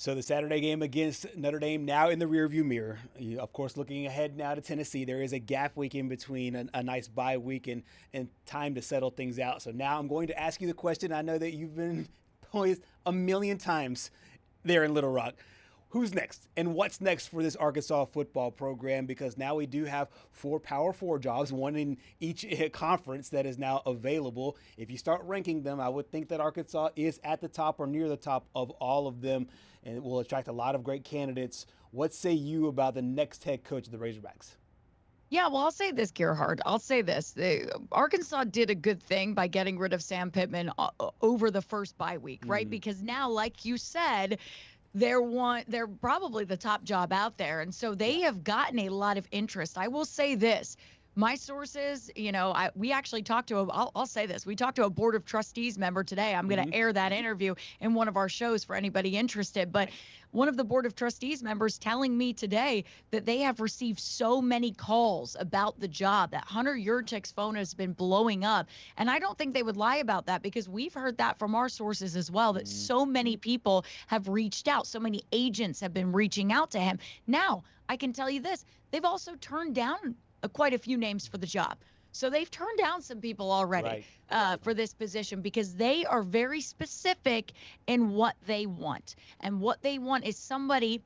So the Saturday game against Notre Dame now in the rearview mirror. You, of course, looking ahead now to Tennessee. There is a gap week in between, a nice bye week and time to settle things out. So now I'm going to ask you the question. I know that you've been posed a million times there in Little Rock. Who's next and what's next for this Arkansas football program? Because now we do have 4 Power 4 jobs, one in each conference that is now available. If you start ranking them, I would think that Arkansas is at the top or near the top of all of them, and it will attract a lot of great candidates. What say you about the next head coach of the Razorbacks? Yeah, well, I'll say this, Gerhard. I'll say this. Arkansas did a good thing by getting rid of Sam Pittman over the first bye week, right? Because now, like you said, they're probably the top job out there. And so they have gotten a lot of interest. I will say this. My sources, we actually talked to I'll say this. We talked to a board of trustees member today. I'm going to air that interview in one of our shows for anybody interested. But one of the board of trustees members telling me today that they have received so many calls about the job that Hunter Yurchek's phone has been blowing up. And I don't think they would lie about that, because we've heard that from our sources as well, that so many people have reached out. So many agents have been reaching out to him. Now, I can tell you this. They've also turned down quite a few names for the job. So they've turned down some people already for this position, because they are very specific in what they want. And what they want is somebody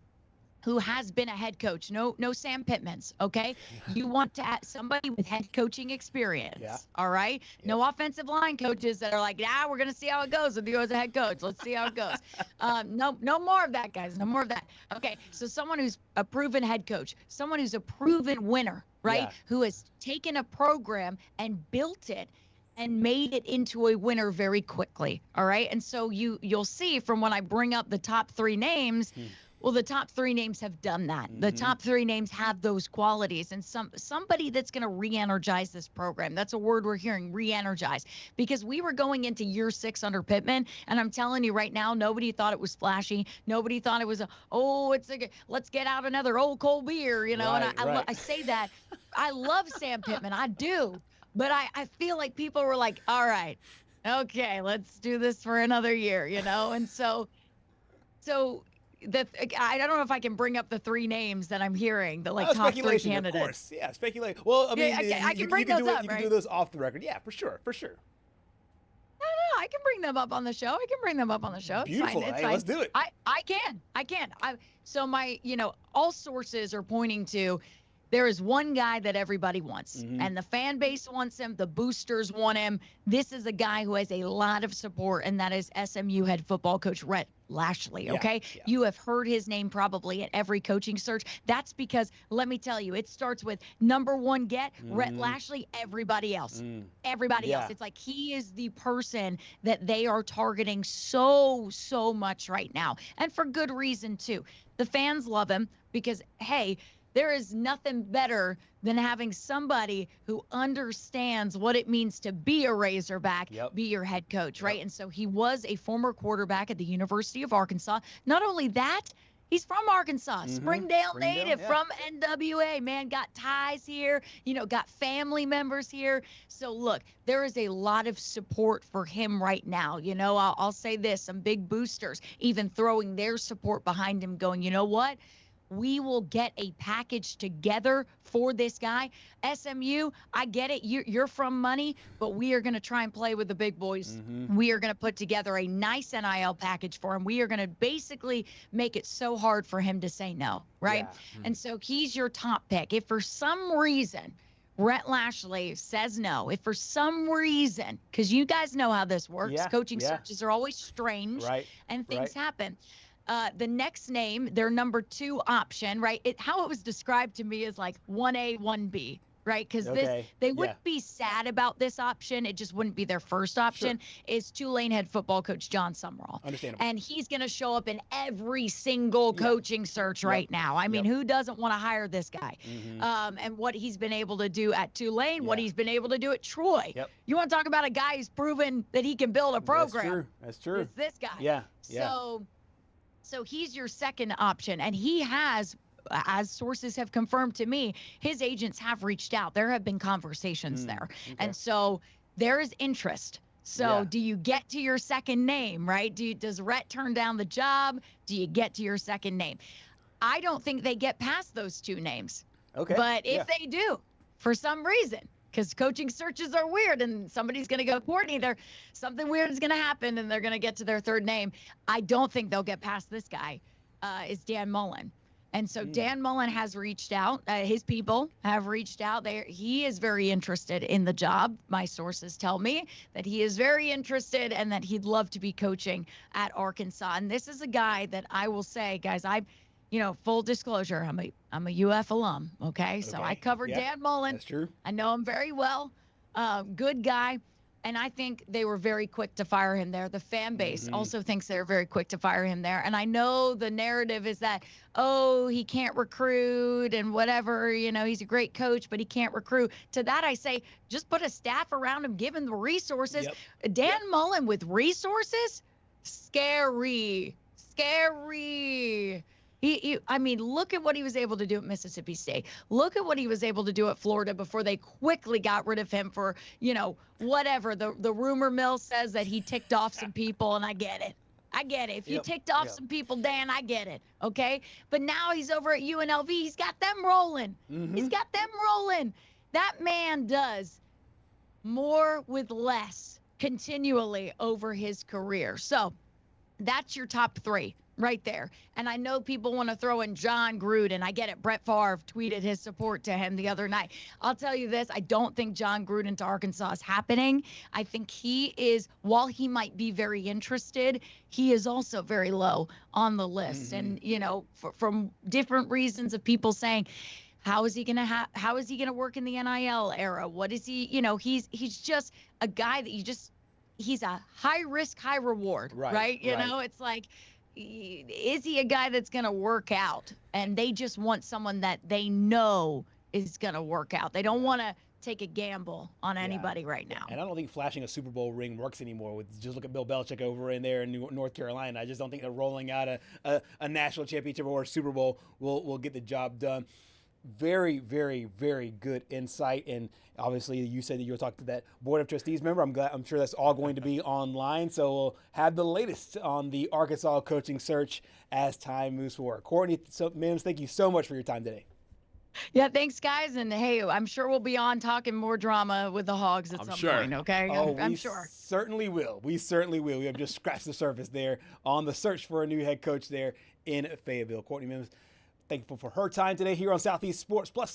who has been a head coach. No Sam Pittmans, okay? You want to add somebody with head coaching experience, all right? No offensive line coaches that are like, we're going to see how it goes with you as a head coach. Let's see how it goes. No more of that, guys. No more of that. Okay, so someone who's a proven head coach, someone who's a proven winner, right? Who has taken a program and built it and made it into a winner very quickly, all right? And so you'll see from when I bring up the top 3 names, well, the top 3 names have done that. The top 3 names have those qualities, and somebody that's going to re-energize this program. That's a word we're hearing, re-energize, because we were going into year 6 under Pittman, and I'm telling you right now, nobody thought it was flashy. Nobody thought it was let's get out another old cold beer, and I say that. I love Sam Pittman, I do, but I feel like people were like, all right, okay, let's do this for another year, and so I don't know if I can bring up the 3 names that I'm hearing, the top 3 candidates. Of course, speculate. Well, I mean, I can bring those up, you can do those off the record. Yeah, for sure. No, I can bring them up on the show. Beautiful. It's fine. Let's do it. I can. So my, all sources are pointing to, there is one guy that everybody wants, and the fan base wants him. The boosters want him. This is a guy who has a lot of support, and that is SMU head football coach Rhett Lashlee, okay? Yeah. You have heard his name probably at every coaching search. That's because, let me tell you, it starts with number 1 get, Rhett Lashlee, everybody else. Everybody else. It's like he is the person that they are targeting so much right now, and for good reason, too. The fans love him because, hey, there is nothing better than having somebody who understands what it means to be a Razorback, be your head coach, right? And so he was a former quarterback at the University of Arkansas. Not only that, he's from Arkansas, Springdale native, from NWA, man, got ties here, got family members here. So look, there is a lot of support for him right now. I'll say this, some big boosters even throwing their support behind him, going, you know what? We will get a package together for this guy. SMU, I get it. You're from money, but we are going to try and play with the big boys. We are going to put together a nice NIL package for him. We are going to basically make it so hard for him to say no, right? And so he's your top pick. If for some reason Rhett Lashlee says no, if for some reason, because you guys know how this works, coaching searches are always strange, and things happen. The next name, their number 2 option, right? How it was described to me is like 1A, 1B, right? Because they wouldn't be sad about this option. It just wouldn't be their first option. Is Tulane head football coach John Sumrall. Understandable. And he's going to show up in every single coaching search right now. I mean, who doesn't want to hire this guy? And what he's been able to do at Tulane, what he's been able to do at Troy. You want to talk about a guy who's proven that he can build a program. That's true. It's this guy. So he's your second option, and he has, as sources have confirmed to me, his agents have reached out. There have been conversations there. And so there is interest. So Yeah. do you get to your second name, right? Does Rhett turn down the job? Do you get to your second name? I don't think they get past those two names. Okay. But if Yeah. they do, for some reason, because coaching searches are weird and somebody's going to go, Courtney, something weird is going to happen and they're going to get to their third name. I don't think they'll get past this guy, is Dan Mullen. And so Dan Mullen has reached out. His people have reached out. He is very interested in the job. My sources tell me that he is very interested and that he'd love to be coaching at Arkansas. And this is a guy that I will say, guys, full disclosure, I'm a UF alum, okay? So I covered Dan Mullen. That's true. I know him very well. Good guy. And I think they were very quick to fire him there. The fan base also thinks they're very quick to fire him there. And I know the narrative is that, he can't recruit and whatever, he's a great coach, but he can't recruit. To that I say, just put a staff around him, give him the resources. Yep. Dan Mullen with resources, scary. Look at what he was able to do at Mississippi State. Look at what he was able to do at Florida before they quickly got rid of him for, whatever. The rumor mill says that he ticked off some people, and I get it. If you ticked off some people, Dan, I get it. Okay? But now he's over at UNLV. He's got them rolling. That man does more with less continually over his career. So that's your top three right there. And I know people want to throw in John Gruden. I get it. Brett Favre tweeted his support to him the other night. I'll tell you this. I don't think John Gruden to Arkansas is happening. I think he is, while he might be very interested, he is also very low on the list. And, from different reasons of people saying, how is he going to work in the NIL era? What is he, he's just a guy that he's a high risk, high reward, right? It's like, is he a guy that's going to work out? And they just want someone that they know is going to work out. They don't want to take a gamble on anybody right now. And I don't think flashing a Super Bowl ring works anymore. Just look at Bill Belichick over in there in North Carolina. I just don't think that rolling out a national championship or a Super Bowl will get the job done. Very, very, very good insight. And obviously you said that you were talking to that Board of Trustees member. I'm sure that's all going to be online. So we'll have the latest on the Arkansas coaching search as time moves forward. Courtney Mims, thank you so much for your time today. Yeah, thanks, guys. And hey, I'm sure we'll be on talking more drama with the Hogs at some point, okay? I'm sure. Certainly will. We certainly will. We have just scratched the surface there on the search for a new head coach there in Fayetteville. Courtney Mims, thankful for her time today here on Southeast Sports Plus.